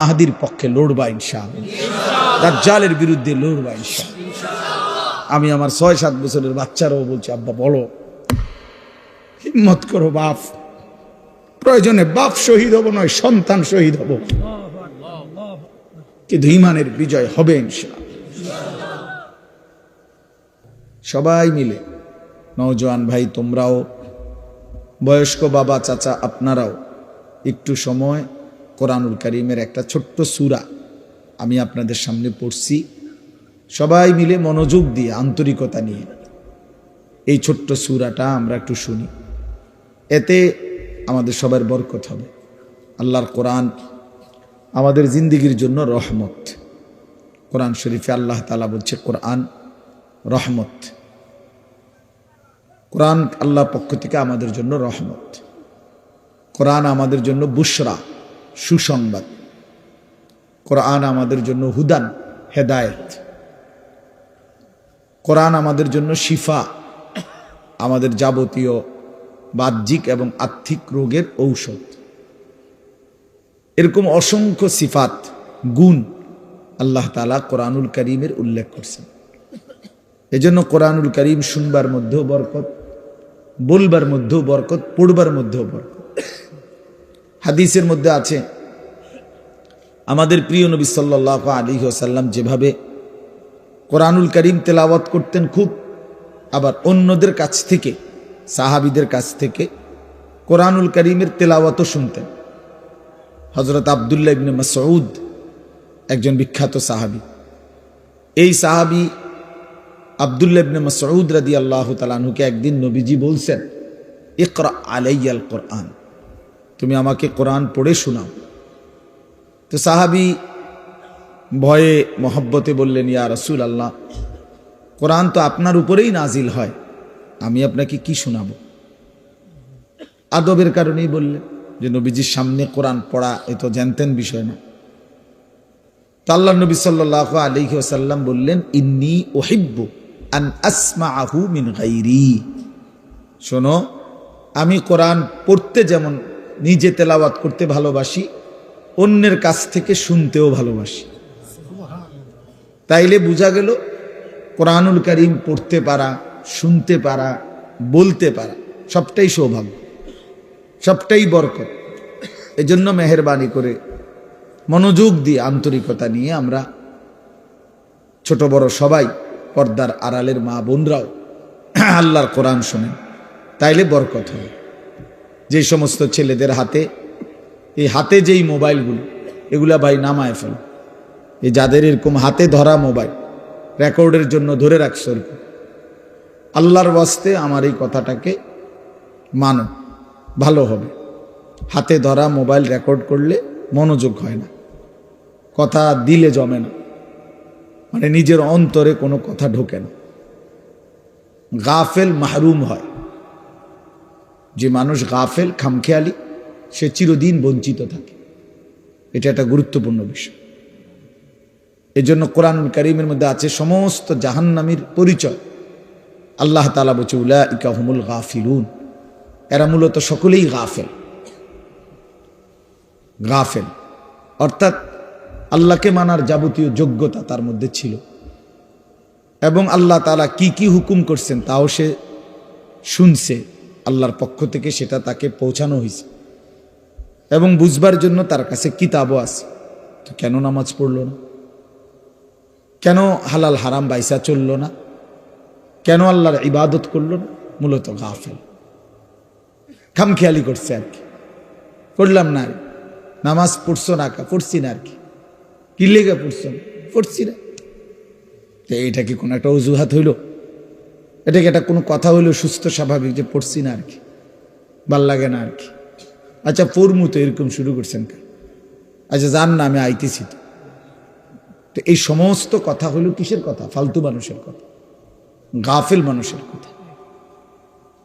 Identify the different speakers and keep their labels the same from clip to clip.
Speaker 1: মাহদির পক্ষে লড়বা ইনশাআল্লাহ, দাজ্জালের বিরুদ্ধে লড়বা ইনশাআল্লাহ। আমি আমার ৬-৭ বছরের বাচ্চারাও বলছি, আব্বা বলো, হিম্মত করো বাপ, প্রয়োজনে বাপ শহীদ হব নয় সন্তান শহীদ হব, কিন্তু ঈমানের বিজয় হবে ইনশাআল্লাহ। সবাই মিলে, নওজোয়ান ভাই তোমরাও, বয়স্ক বাবা চাচা আপনারাও একটু সময় কোরআনুল কারীমের একটা ছোট্ট সূরা আমি আপনাদের সামনে পড়ছি, সবাই মিলে মনোযোগ দিয়ে আন্তরিকতা নিয়ে এই ছোট্ট সূরাটা আমরা একটু শুনি, এতে আমাদের সবার বরকত হবে। আল্লাহর কোরআন আমাদের জিন্দেগির জন্য রহমত। কোরআন শরীফে আল্লাহ তাআলা বলছে কোরআন রহমত। কোরআন আল্লাহর পক্ষ থেকে আমাদের জন্য রহমত। কোরআন আমাদের জন্য বুশরা, সুসংবাদ। কোরআন আমাদের জন্য হুদান, হেদায়েত। কোরআন আমাদের জন্য শিফা, আমাদের যাবতীয় বাহ্যিক এবং আর্থিক রোগের ঔষধ। এরকম অসংখ্য সিফাত, গুণ আল্লাহ তাআলা কোরআনুল কারীমের উল্লেখ করছেন। এজন্য কোরআনুল কারীম শুনবার মধ্যেও বরকত, বলবার মধ্যেও বরকত, পড়বার মধ্যেও বরকত। হাদিসের মধ্যে আছে, আমাদের প্রিয় নবী সাল্লাল্লাহু আলাইহি ওয়াসাল্লাম যেভাবে কোরআনুল কারীম তেলাওয়াত করতেন খুব, আবার অন্যদের কাছ থেকে, সাহাবীদের কাছ থেকে কোরআনুল কারীমের তেলাওয়াতও শুনতেন। হযরত আব্দুল্লাহ ইবনে মাসউদ একজন বিখ্যাত সাহাবী। এই সাহাবী আব্দুল্লাহ ইবনে মাসউদ রাদিয়াল্লাহু তাআলা আনহুকে একদিন নবীজি বলছেন, ইকরা আলাইয়াল কোরআন, তুমি আমাকে কোরআন পড়ে শোনাও। তো সাহাবী ভয়ে মহব্বতে বললেন, ইয়া রাসূলুল্লাহ, কোরআন তো আপনার উপরেই নাজিল হয়, আমি আপনাকে কি শোনাবো? আদবের কারণেই বললেন, যে নবীজির সামনে কোরআন পড়া এ তো জানতেন বিষয় না। তো আল্লাহর নবী সাল্লাল্লাহু আলাইহি ওয়াসাল্লাম বললেন, ইন্নী উহিব্বু আন আসমাআহু মিন গায়রি, শোনো, আমি কোরআন পড়তে যেমন নিজে তেলাওয়াত করতে ভালোবাসি, অন্যের কাছ থেকে শুনতেও ভালোবাসি। তাইলে বোঝা গেল কোরআনুল কারীম পড়তে পারা, শুনতে পারা, বলতে পারা সবটাই সৌভাগ্য, সবটাই বরকত। এজন্য মেহেরবানি করে মনোযোগ দিয়ে আন্তরিকতা নিয়ে আমরা ছোট বড় সবাই, পর্দার আড়ালের মা বোনরাও আল্লাহর কোরআন শোনেন, তাইলে বরকত হবে। যে সমস্ত ছেলেদের হাতে, এই হাতে যেই মোবাইলগুলো, এগুলা ভাই নামায় ফেল। এই যাদের এরকম হাতে ধরা মোবাইল রেকর্ডের জন্য ধরে রাখছ, আল্লাহর ওয়াস্তে আমার এই কথাটাকে মানো, ভালো হবে। হাতে ধরা মোবাইল রেকর্ড করলে মনোযোগ হয় না, কথা দিলে জমে না, মানে নিজের অন্তরে কোনো কথা ঢোকে না, গাফেল মাহরুম হয়। যে মানুষ গাফেল, খামখেয়ালি, সে চিরদিন বঞ্চিত থাকে। এটা একটা গুরুত্বপূর্ণ বিষয়। এজন্য কোরআনুল কারীমের মধ্যে আছে সমস্ত জাহান্নামীর পরিচয়। আল্লাহ তাআলা বলছে, উলাইকা হুমুল গাফিলুন, এরা মূলত সকলেই গাফেল। গাফেল অর্থাৎ আল্লাহকে মানার যাবতীয় যোগ্যতা তার মধ্যে ছিল, এবং আল্লাহ তাআলা কি কি হুকুম করছেন তাও সে শুনছে, আল্লাহর পক্ষ থেকে সেটা তাকে পৌঁছানো হয়েছে, এবং বুঝবার জন্য তার কাছে কিতাবও আছে। তো কেন নামাজ পড়লো না? কেন হালাল হারাম বাইসা চললো না? কেন আল্লাহর ইবাদত করলো না? মূলত গাফেল, খামখেয়ালি করছে আর কি। করলাম না, নামাজ পড়ছো না, পড়ছি না আর কি। কি লেগে পড়ছো? পড়ছি না। তো এটা কি কোনো একটা অজুহাত হইল? এটা কি একটা কোনো কথা হইলো সুস্থ স্বাভাবিক যে পড়ছি না আর কি, ভাল লাগে না আর কি? আচ্ছা পড়মু তো, এরকম শুরু করছেন কেন? আচ্ছা যান না, আমি আইতেছি তো। তো এই সমস্ত কথা হইল কিসের কথা? ফালতু মানুষের কথা, গাফেল মানুষের কথা।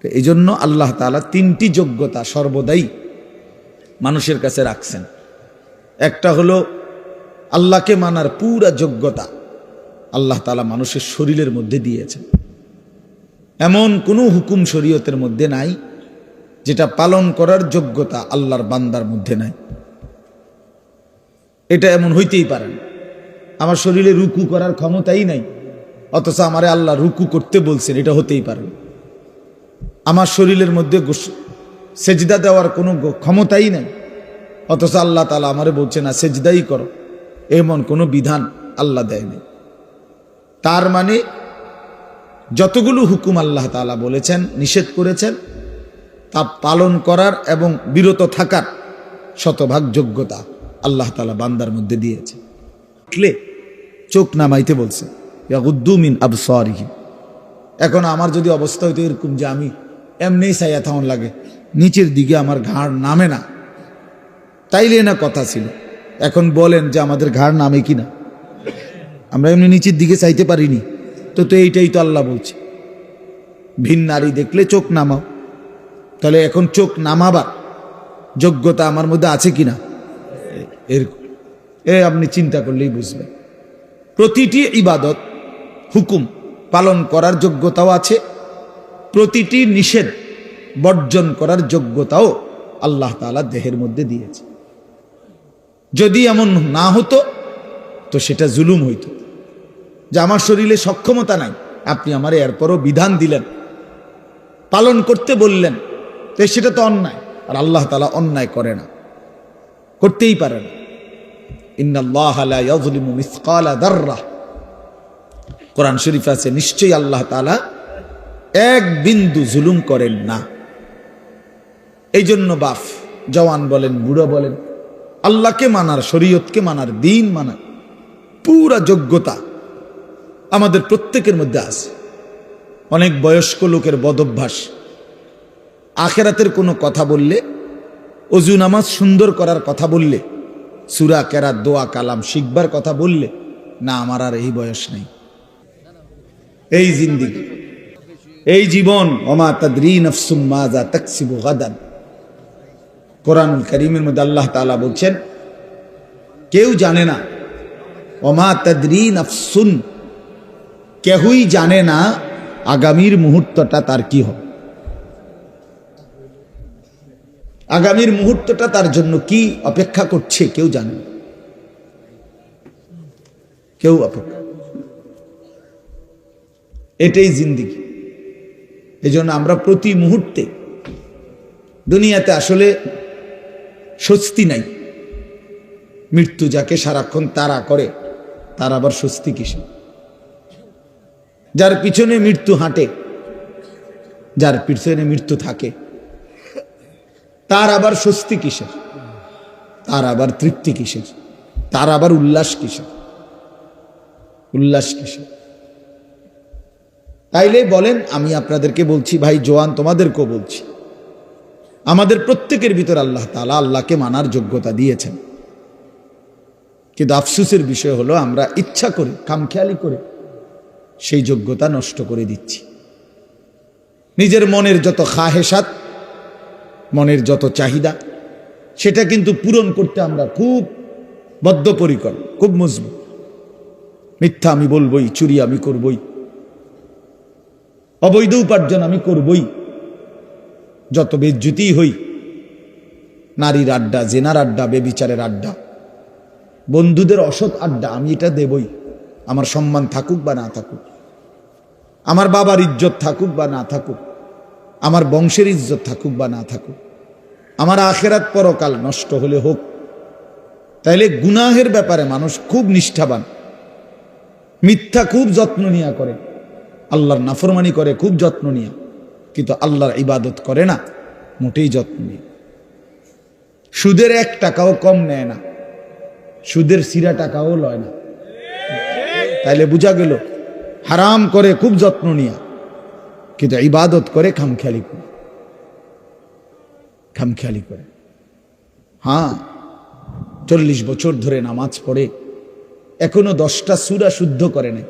Speaker 1: তো এই জন্য আল্লাহ তাআলা 3টি যোগ্যতা সর্বদাই মানুষের কাছে রাখছেন। একটা হলো আল্লাহকে মানার পুরা যোগ্যতা আল্লাহ তাআলা মানুষের শরীরের মধ্যে দিয়েছেন। এমন কোনো হুকুম শরীয়তের মধ্যে নাই যেটা পালন করার যোগ্যতা আল্লাহর বান্দার মধ্যে নাই। এটা এমন হইতেই পারে না। আমার শরীরে রুকু করার ক্ষমতাই নাই, অথচ আমারে আল্লাহ রুকু করতে বলছেন, এটা হতেই পারে না। আমার শরীরের মধ্যে সেজদা দেওয়ার কোনো ক্ষমতাই নাই, অথচ আল্লাহ তাআলা আমারে বলছে না সেজদাই করো, এমন কোনো বিধান আল্লাহ দেয় নাই। তার মানে যতগুলো হুকুম আল্লাহ তাআলা বলেছেন, নিষেধ করেছেন, তা পালন করার এবং বিরত থাকার শতভাগ যোগ্যতা আল্লাহ তাআলা বান্দার মধ্যে দিয়েছে। চোখ নামাইতে বলছে, ইয়াগুদ্দু মিন আবসারিহিম। এখন আমার যদি অবস্থা হইতো এরকম যে আমি এমনি চাইয়া থাউন লাগে, নিচের দিকে আমার ঘাড় নামে না, তাইলে না কথা ছিল। এখন বলেন যে আমাদের ঘাড় নামে কিনা? আমরা এমনি নিচের দিকে চাইতে পারিনি তো। এইটাই তো আল্লাহ বলছে, ভিন নারী দেখলে চোখ নামাও। তাহলে এখন চোখ নামাবার যোগ্যতা আমার মধ্যে আছে কিনা? এরকম আপনি চিন্তা করলেই বুঝবেন। প্রতিটি ইবাদত হুকুম পালন করার যোগ্যতাও আছে, প্রতিটি নিষেধ বর্জন করার যোগ্যতাও আল্লাহ তাআলা দেহের মধ্যে দিয়েছে। যদি এমন না হতো তো সেটা জুলুম হইতো, যে আমার শরীরে সক্ষমতা নাই, আপনি আমার এরপরও বিধান দিলেন, পালন করতে বললেন, তো সেটা তো অন্যায়। আর আল্লাহ তাআলা অন্যায় করে না, করতেই পারে না। ইন্নাল্লাহা লা ইয়াযলিমু মিসকালা যাররাহ, কোরআন শরীফে আছে, নিশ্চয়ই আল্লাহ তাআলা এক বিন্দু জুলুম করেন না। এই জন্য বাপ জওয়ান বলেন, বুড়ো বলেন, আল্লাহকে মানার, শরীয়তকে মানার, দ্বীন মানার পুরা যোগ্যতা আমাদের প্রত্যেকের মধ্যে আছে। অনেক বয়স্ক লোকের বদভ্যাস, আখেরাতের কোনো কথা বললে, ওযু নামাজ সুন্দর করার কথা বললে, সূরা কেরাত, দোয়া কালাম শিখবার কথা বললে, না আমার আর এই বয়স নেই, এই জিন্দেগি, এই জীবন, ওমা তাদরি নাফসুম মাযা তাকসিবু গাদান। কোরআনুল কারীমের মধ্যে আল্লাহ তাআলা বলছেন, কেউ জানে না, ওমা তাদরি নাফসুন, কেউই জানে না আগামীর মুহূর্তটা তার কি হবে, আগামীর মুহূর্তটা তার জন্য কি অপেক্ষা করছে, কেউ জানে না, কেউ অপেক্ষা। এটাই জিন্দেগি। এজন্য আমরা প্রতি মুহূর্তে, দুনিয়াতে আসলে স্বস্তি নাই। মৃত্যু যাকে সারাক্ষণ তাড়া করে, তার আবার স্বস্তি কিসে? যার পিছনে মৃত্যু হাঁটে, যার পিছনে মৃত্যু থাকে, তার আবার স্বস্তি কিসের? তার আবার তৃপ্তি কিসের? তার আবার উল্লাস কিসের? উল্লাস কিসের? তাইলে বলেন, আমি আপনাদেরকে বলছি, ভাই জওয়ান তোমাদেরকেও বলছি, আমাদের প্রত্যেকের ভিতর আল্লাহ তাআলা আল্লাহকে মানার যোগ্যতা দিয়েছেন। কিন্তু আফসোসের বিষয় হলো আমরা ইচ্ছা করে, খামখেয়ালি করে সেই যোগ্যতা নষ্ট করে দিচ্ছি। নিজের মনের যত খাহেসাত, মনের যত চাহিদা, সেটা কিন্তু পূরণ করতে আমরা খুব বদ্ধপরিকর, খুব মজবুত। মিথ্যা আমি বলবই, চুরি আমি করবই, অবৈধ উপার্জন আমি করবই, যত বেজ্জুতি হই, নারীর আড্ডা, জেনার আড্ডা, বেবিচারের আড্ডা, বন্ধুদের অসৎ আড্ডা, আমি এটা দেবই। আমার সম্মান থাকুক বা না থাকুক, আমার বাবার ইজ্জত থাকুক বা না থাকুক, আমার বংশের ইজ্জত থাকুক বা না থাকুক, আমার আখেরাত পরকাল নষ্ট হলে হোক। তাইলে গুনাহের ব্যাপারে মানুষ খুব নিষ্ঠাবান, মিথ্যা খুব যত্ন নিয়া করে, আল্লাহর নাফরমানি করে খুব যত্ন নিয়া, কিন্তু আল্লাহর ইবাদত করে না মোটেই যত্ন নিয়ে। সুদের 1 টাকাও কম নেয় না, সুদের সিরা টাকাও লয় না। তাইলে বোঝা গেল হারাম করে খুব যত্ন নিয়া, কিন্তু ইবাদত করে খামখেয়ালি করে, খামখেয়ালি করে। হ্যাঁ, 40 বছর ধরে নামাজ পড়ে, এখনো 10টা সূরা শুদ্ধ করে নাই।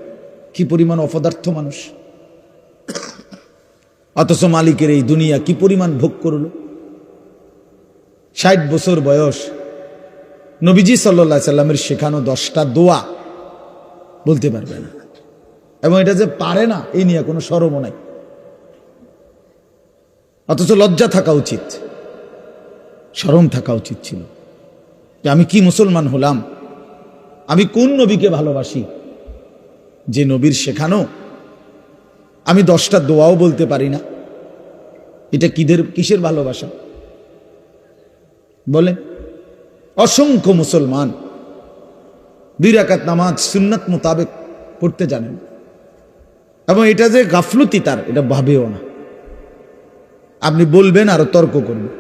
Speaker 1: কি পরিমাণ অপদার্থ মানুষ! অথচ মালিকের এই দুনিয়া কি পরিমাণ ভোগ করল। 60 বছর বয়স, নবীজি সাল্লাল্লাহু আলাইহি সাল্লামের শেখানো 10টা দোয়া বলতে পারবে না, এবং এটা যে পারে না এই নিয়ে কোনো শরমও নাই। অথচ লজ্জা থাকা উচিত, শরম থাকা উচিত ছিল যে আমি কি মুসলমান হলাম, আমি কোন নবীকে ভালোবাসি? যে নবীর শেখানো আমি 10টা দোয়াও বলতে পারি না। এটা কিসের ভালোবাসা বলেন? অসংখ্য মুসলমান 2 রাকাত নামাজ সুন্নাত মোতাবেক পড়তে জানেন, এবং এটা যে গাফলতি তার এটা ভাবেও না। আপনি বলবেন আরো তর্ক করবেন,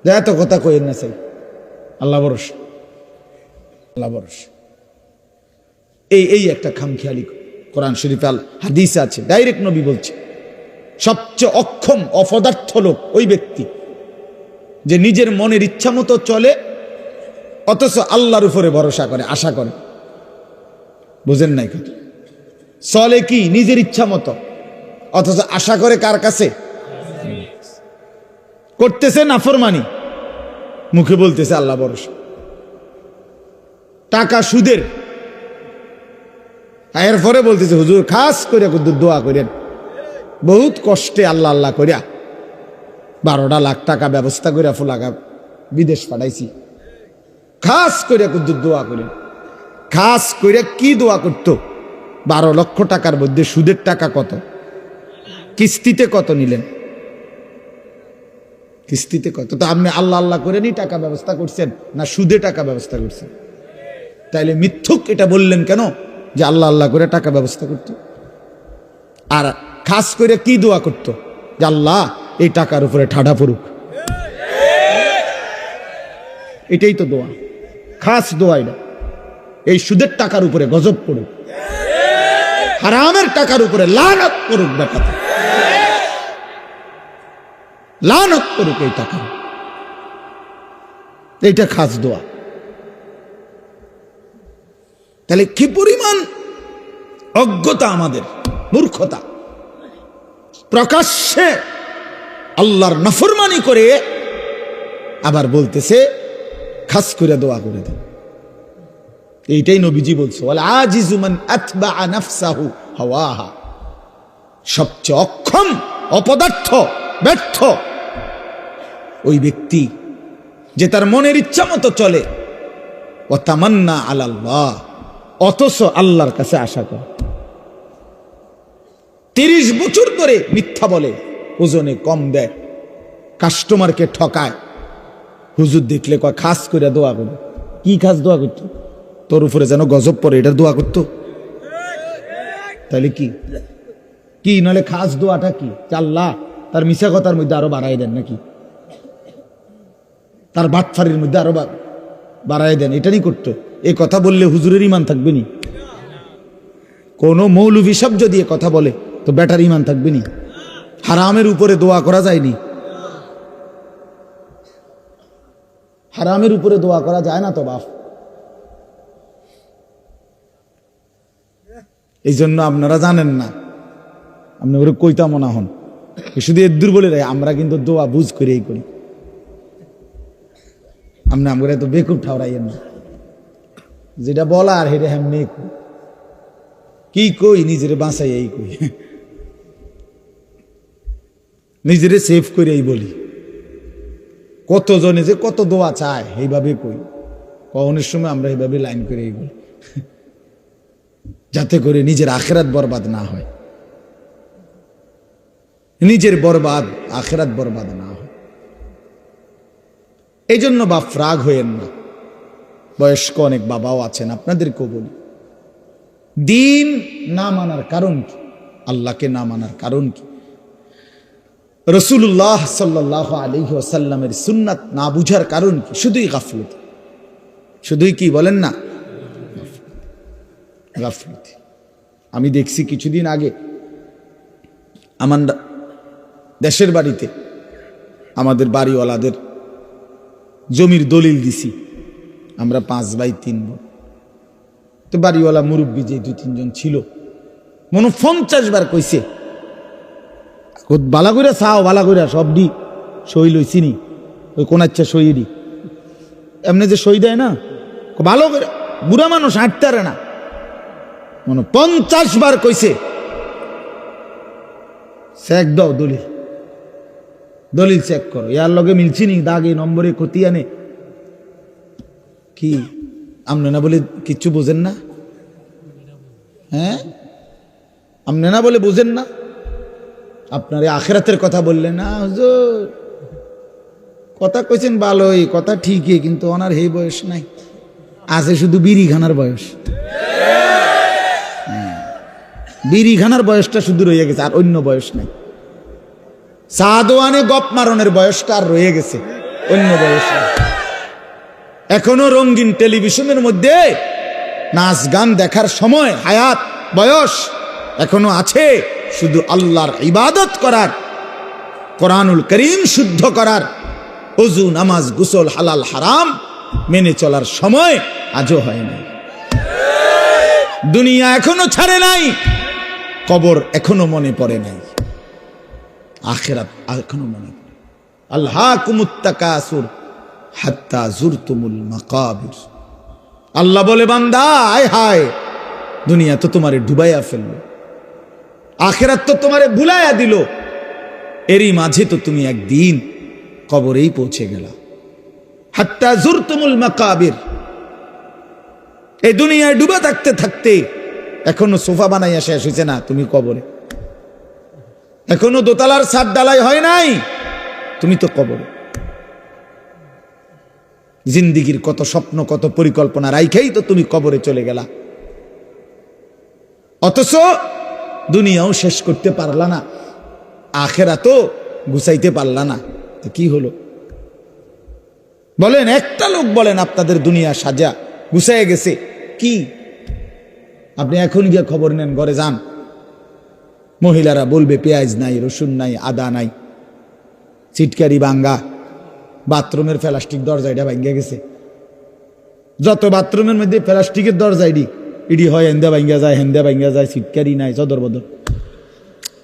Speaker 1: এত কথা কইেন না, চাই আল্লাহ ভরসা, আল্লাহ ভরসা। এই একটা খামখেয়ালি কোরআন শরীফে হাদিসে আছে, ডাইরেক্ট নবী বলছে সবচেয়ে অক্ষম অপদার্থ লোক ওই ব্যক্তি যে নিজের মনের ইচ্ছা মতো চলে অথচ আল্লাহর উপরে ভরসা করে, আশা করে। বুঝেন নাই কথা? চলে কি নিজের ইচ্ছা মতো, অথচ আশা করে কার কাছে? করতেছে নাফরমানি, মুখে বলতেছে আল্লাহ ভরসা। টাকা সুদের, এরপরে বলতেছে হুজুর খাস করে দোয়া করেন, বহুত কষ্টে আল্লাহ আল্লাহ করিয়া 12 লাখ টাকা ব্যবস্থা করে ফুলাগা বিদেশ পাঠাইছি, খাস করে দোয়া করেন। খাস করে কি দোয়া করতো? 12 লক্ষ টাকার মধ্যে সুদের টাকা কত, কিস্তিতে কত নিলেন? কিস্তিতে কত? তো আপনি আল্লাহ আল্লাহ করে নি টাকা ব্যবস্থা করছেন না সুদে টাকা ব্যবস্থা করছেন? তাইলে মিথ্যুক এটা বললেন কেন যে আল্লাহ আল্লাহ করে টাকা ব্যবস্থা করত? আর খাস করে কি দোয়া করত? যে আল্লাহ এই টাকার উপরে ঠাডা পড়ুক। এটাই তো দোয়া, খাস দোয়া এটা। এই সুদের টাকার উপরে গজব পড়ুক, হারামের টাকার উপরে লানত পড়ুক, ব্যাপার লানত করুক এই টাকা। এইটা খাস দোয়া। তাহলে কি পরিমাণ অজ্ঞতা আমাদের, মূর্খতা! প্রকাশ্যে আল্লাহর নাফরমানি করে আবার বলতেছে খাস করে দোয়া করে দেন। এইটাই নবীজি বলছে, ওয়াল আজিজু মান আতবাআ নাফসাহু হাওয়াহা। সবচেয়ে অক্ষম, অপদার্থ, ব্যর্থ ওই ব্যক্তি যে তার মনের ইচ্ছা মতো চলে, ও তামান্না আলাল্লাহ, অথচ আল্লাহর কাছে আশা করে। 30 বছর ধরে মিথ্যা বলে, ওজনে কম দেয়, কাস্টমারকে ঠকায়। হুজুর দেখলে কয় খাস করে দোয়া করো। কি খাস দোয়া করতো? তোর উপরে যেন গজব পড়ে এটার দোয়া করতো। তাহলে কি নাহলে খাস দোয়াটা কি? আল্লাহ তার মিশা কথার মধ্যে আরো বাড়াই দেন, নাকি তার বাটফারির মধ্যে আরো বাড়াই দেন, এটা নি করতো। এই কথা বললে হুজুরের ইমান থাকবে নি? কোন মৌলভী শব্দ দিয়ে কথা বলে তো বেটার ইমান থাকবে নি? হারামের উপরে দোয়া করা যায়নি? হারামের উপরে দোয়া করা যায় না তো বাপ। এই জন্য আপনারা জানেন না, আপনি ওরে কইতা মনে হন, শুধু এদুর বলে রায়। আমরা কিন্তু দোয়া বুঝ করেই করি। আপনি আমরা তো বেকুব ঠাউরাইয়েন না, যেটা বলা আর হেরে হেমনি কি কই, নিজের বাঁচাই এই কই, নিজেরে সেভ করে এই বলি। কতজনে যে কত দোয়া চায় এইভাবে কই, কখনের সময় আমরা এইভাবে লাইন করে এই বলি, যাতে করে নিজের আখেরাত বরবাদ না হয়, নিজের বরবাদ আখেরাত বরবাদ না হয়। এই জন্য বাপ রাগ হইেন না। বয়স্ক অনেক বাবাও আছেন, আপনাদেরকেও বলি, দিন না মানার কারণ কি? আল্লাহকে না মানার কারণ কি? রাসূলুল্লাহ সাল্লাল্লাহু আলাইহি ওয়াসাল্লামের সুন্নাত না বুঝার কারণ কি? শুধুই গাফলত। শুধুই কি বলেন না? গাফলত। আমি দেখছি কিছুদিন আগে আমার দেশের বাড়িতে আমাদের বাড়িওয়ালাদের জমির দলিল দিছি, আমরা 5 ভাই 3 বোন। তো বাড়িওয়ালা মুরব্বী যে 2-3 জন ছিল, মনে 50 বার কইছে বালা কইরা চাও, বালা কইরা সব দি সই লইছি নি, ওই কোন আচ্ছা সই দি, এমনি যে সই দেয় না ভালো করে, বুড়া মানুষ হাঁটতে পারে না, মনে 50 বার কইছে চেক দাও, দলিল চেক করো, ইয়ার লগে মিলছি নি, দাগে নম্বরে কতি আনে কি আপনি না বলে কিচ্ছু বোঝেন না? হ্যাঁ, আপনি না বলে বোঝেন না? আপনার আখিরাতের কথা বললেন না হুজুর, কথা কইছেন ভালোই, কথা ঠিকই, কিন্তু ওনার এই বয়স নাই, আছে শুধু বিড়ি খানার বয়স। বিড়ি খানার বয়সটা শুধু রয়ে গেছে, আর অন্য বয়স নাই। সাদওয়ানে গপ মারনের বয়সটা আর রয়ে গেছে, অন্য বয়স নাই। এখনো রঙিন টেলিভিশনের মধ্যে নাচ গান দেখার সময়, হায়াত, বয়স এখনো আছে, শুধু আল্লাহর ইবাদত করার, কোরআনুল করিম শুদ্ধ করার, ওযু নামাজ গোসল হালাল হারাম মেনে চলার সময় আজও হয় নাই। দুনিয়া এখনো ছাড়ে নাই, কবর এখনো মনে পড়ে নাই, আখিরাত এখনো মনে পড়ে। আল্লাহকুমুত তাকাসুর হাত্তা জুরতুমুল মাকাবির। আল্লাহ বলে, বান্দা আয় হায়, দুনিয়া তো তোমারে ডুবাইয়া ফেললো, আখিরাত তো তোমারে ভুলাইয়া দিল, এরই মাঝে তো তুমি একদিন কবরেই পৌঁছে গেলা। হাত্তা জুরতুমুল মাকাবির। এই দুনিয়ায় ডুবে থাকতে থাকতে এখনো সোফা বানাইয়া শেষ হয়েছে না, তুমি কবরে। এখনো দোতলার ছাদ ডালাই হয় নাই, তুমি তো কবরে। জিন্দিগির কত স্বপ্ন, কত পরিকল্পনা রাইখেই তো তুমি কবরে চলে গেলা, অথচ দুনিয়াও শেষ করতে পারলা না, আখিরাতও গুছাইতে পারলা না। তো কি হলো বলেন? একটা লোক বলেন আপনাদের দুনিয়া সাজা গুছাইয়া গেছে কি? আপনি এখন গিয়ে খবর নেন, ঘরে যান, মহিলারা বলবে পেঁয়াজ নাই, রসুন নাই, আদা নাই, চিটকারি ভাঙ্গা, বাথরুমের প্লাস্টিক দরজা এটা ভাঙ্গা গেছে। যত বাথরুমের মধ্যে প্লাস্টিকের দরজা ইডি হয়, হেন্দা ভাঙ্গা যায়, হেন্দা ভাঙ্গা যায়, চিটকারি নাই, চদর বদর,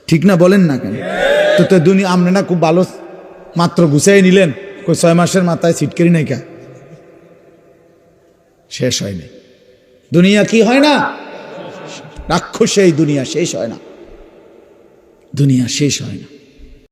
Speaker 1: ঠিক না? বলেন না কেন? তো দুনিয়া আপনি না খুব ভালো মাত্র গুছাই নিলেন, কই 6 মাসের মাথায় চিটকারি নাই কা? শেষ হয় নাই দুনিয়া। কি হয় না? রাক্ষসে এই দুনিয়া শেষ হয় না, দুনিয়া শেষ হয় না।